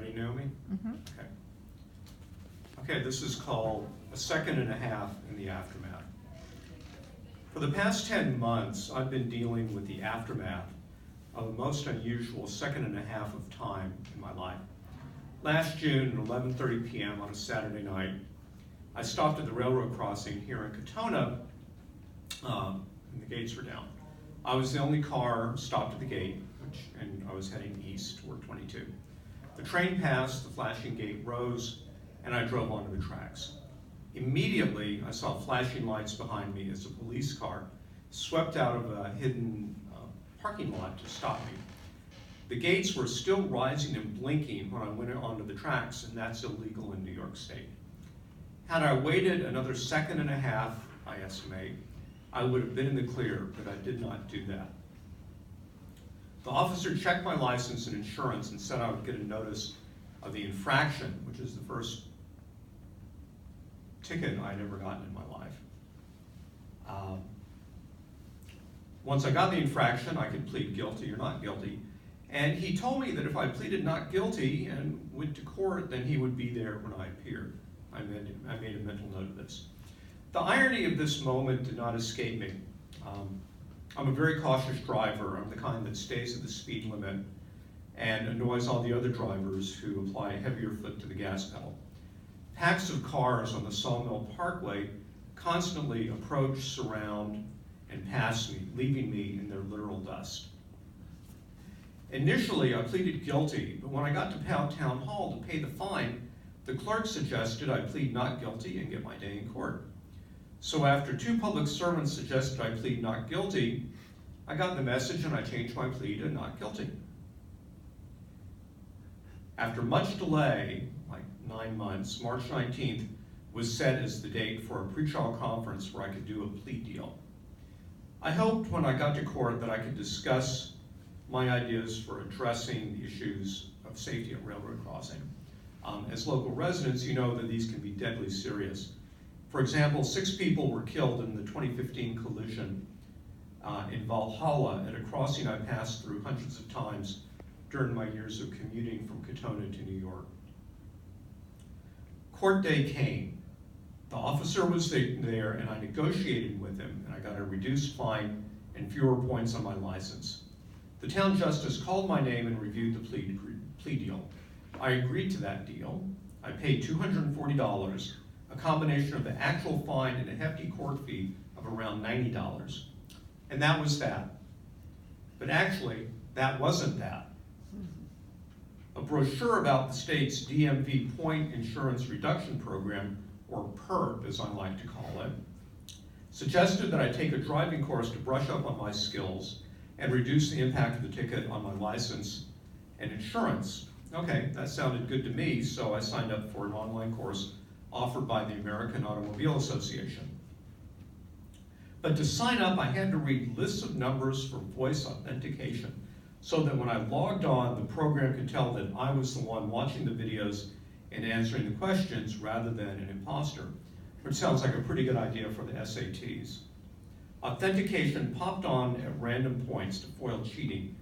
Ready, Naomi? Mm-hmm. Okay. Okay, this is called a second and a half in the aftermath. For the past 10 months, I've been dealing with the aftermath of a most unusual second and a half of time in my life. Last June at 11:30 p.m. on a Saturday night, I stopped at the railroad crossing here in Katona, and the gates were down. I was the only car stopped at the gate, and I was heading east toward 22. The train passed, the flashing gate rose, and I drove onto the tracks. Immediately, I saw flashing lights behind me as a police car swept out of a hidden parking lot to stop me. The gates were still rising and blinking when I went onto the tracks, and that's illegal in New York State. Had I waited another second and a half, I estimate, I would have been in the clear, but I did not do that. The officer checked my license and insurance and said I would get a notice of the infraction, which is the first ticket I'd ever gotten in my life. Once I got the infraction, I could plead guilty or not guilty. And he told me that if I pleaded not guilty and went to court, then he would be there when I appeared. I made a mental note of this. The irony of this moment did not escape me. I'm a very cautious driver. I'm the kind that stays at the speed limit and annoys all the other drivers who apply a heavier foot to the gas pedal. Packs of cars on the Sawmill Parkway constantly approach, surround, and pass me, leaving me in their literal dust. Initially, I pleaded guilty, but when I got to Town Hall to pay the fine, the clerk suggested I plead not guilty and get my day in court. So after two public servants suggested I plead not guilty, I got the message and I changed my plea to not guilty. After much delay, like 9 months, March 19th was set as the date for a pretrial conference where I could do a plea deal. I hoped when I got to court that I could discuss my ideas for addressing the issues of safety at railroad crossing. As local residents, you know that these can be deadly serious. For example, 6 people were killed in the 2015 collision in Valhalla at a crossing I passed through hundreds of times during my years of commuting from Katona to New York. Court day came. The officer was there and I negotiated with him and I got a reduced fine and fewer points on my license. The town justice called my name and reviewed the plea deal. I agreed to that deal. I paid $240, a combination of the actual fine and a hefty court fee of around $90. And that was that. But actually, that wasn't that. A brochure about the state's DMV Point Insurance Reduction Program, or PIRP as I like to call it, suggested that I take a driving course to brush up on my skills and reduce the impact of the ticket on my license and insurance. Okay, that sounded good to me, so I signed up for an online course offered by the American Automobile Association. But to sign up, I had to read lists of numbers for voice authentication so that when I logged on, the program could tell that I was the one watching the videos and answering the questions rather than an imposter, which sounds like a pretty good idea for the SATs. Authentication popped on at random points to foil cheating.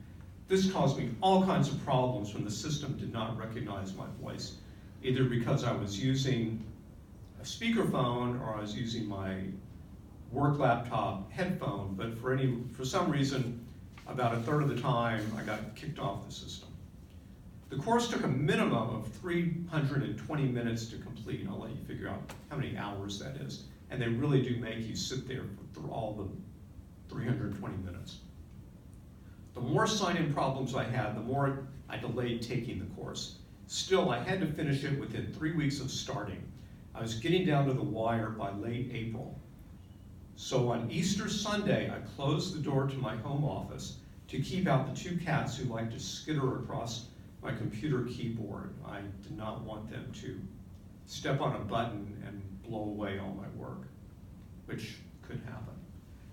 This caused me all kinds of problems when the system did not recognize my voice, either because I was using a speakerphone or I was using my work laptop headphone, but for some reason, about a third of the time, I got kicked off the system. The course took a minimum of 320 minutes to complete. I'll let you figure out how many hours that is. And they really do make you sit there for all the 320 minutes. The more sign-in problems I had, the more I delayed taking the course. Still, I had to finish it within 3 weeks of starting. I was getting down to the wire by late April. So on Easter Sunday, I closed the door to my home office to keep out the 2 cats who like to skitter across my computer keyboard. I did not want them to step on a button and blow away all my work, which could happen.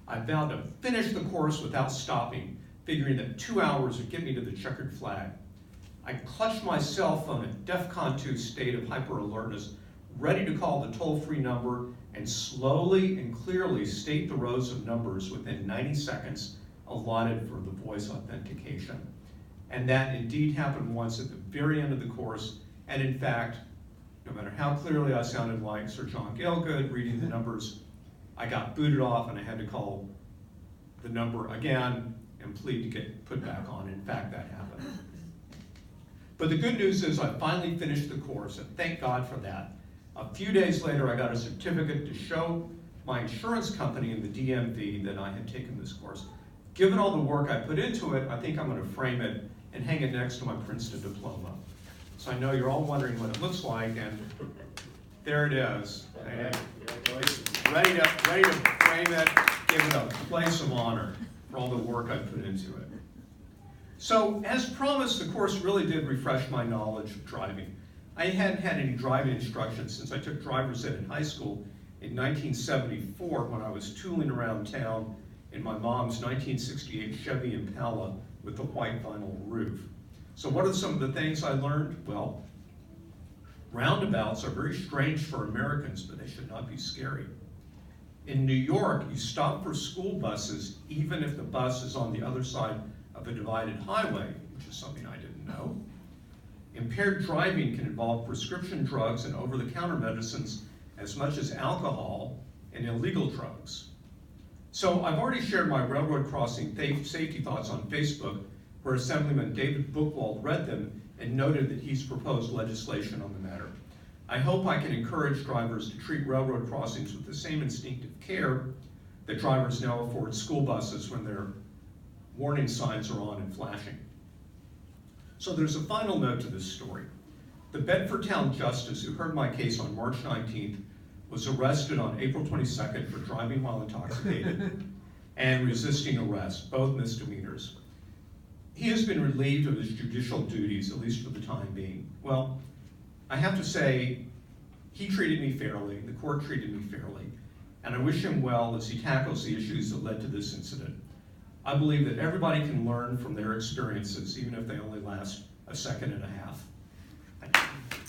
I vowed to finish the course without stopping, figuring that 2 hours would get me to the checkered flag. I clutched my cell phone at DEFCON 2 state of hyper-alertness, ready to call the toll-free number and slowly and clearly state the rows of numbers within 90 seconds allotted for the voice authentication. And that indeed happened once at the very end of the course. And in fact, no matter how clearly I sounded like Sir John Gielgud reading the numbers, I got booted off and I had to call the number again and plead to get put back on. In fact, that happened. But the good news is I finally finished the course, and thank God for that. A few days later, I got a certificate to show my insurance company in the DMV that I had taken this course. Given all the work I put into it, I think I'm going to frame it and hang it next to my Princeton diploma. So I know you're all wondering what it looks like, and there it is. It's ready to frame it, give it a place of honor for all the work I put into it. So, as promised, the course really did refresh my knowledge of driving. I hadn't had any driving instruction since I took driver's ed in high school in 1974 when I was tooling around town in my mom's 1968 Chevy Impala with the white vinyl roof. So what are some of the things I learned? Well, roundabouts are very strange for Americans, but they should not be scary. In New York, you stop for school buses even if the bus is on the other side of a divided highway, which is something I didn't know. Impaired driving can involve prescription drugs and over-the-counter medicines as much as alcohol and illegal drugs. So I've already shared my railroad crossing safety thoughts on Facebook, where Assemblyman David Buchwald read them and noted that he's proposed legislation on the matter. I hope I can encourage drivers to treat railroad crossings with the same instinctive care that drivers now afford school buses when their warning signs are on and flashing. So there's a final note to this story. The Bedford Town Justice who heard my case on March 19th was arrested on April 22nd for driving while intoxicated and resisting arrest, both misdemeanors. He has been relieved of his judicial duties, at least for the time being. Well, I have to say, he treated me fairly, the court treated me fairly, and I wish him well as he tackles the issues that led to this incident. I believe that everybody can learn from their experiences, even if they only last a second and a half. Thank you.